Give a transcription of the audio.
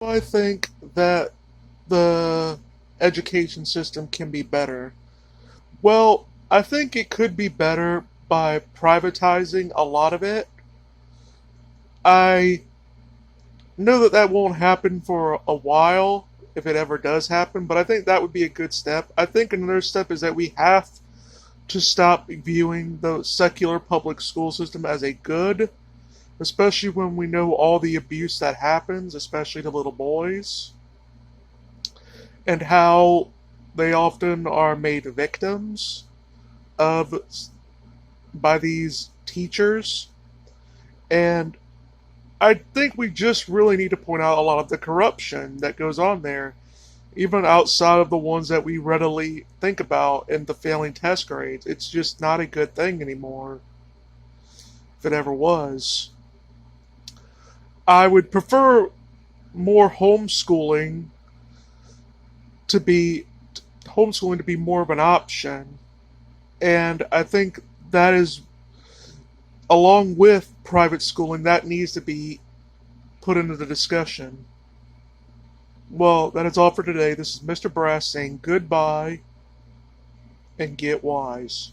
I think that the education system can be better. Well, I think it could be better by privatizing a lot of it. I know that that won't happen for a while, if it ever does happen, but I think that would be a good step. I think another step is that we have to stop viewing the secular public school system as a good, especially when we know all the abuse that happens, especially to little boys, and how they often are made victims of by these teachers. And I think we just really need to point out a lot of the corruption that goes on there, even outside of the ones that we readily think about in the failing test grades. It's just not a good thing anymore, if it ever was. I would prefer more to be homeschooling to be more of an option, and I think that is along with private schooling that needs to be put into the discussion. Well, that is all for today. This is Mr. Brass saying goodbye and get wise.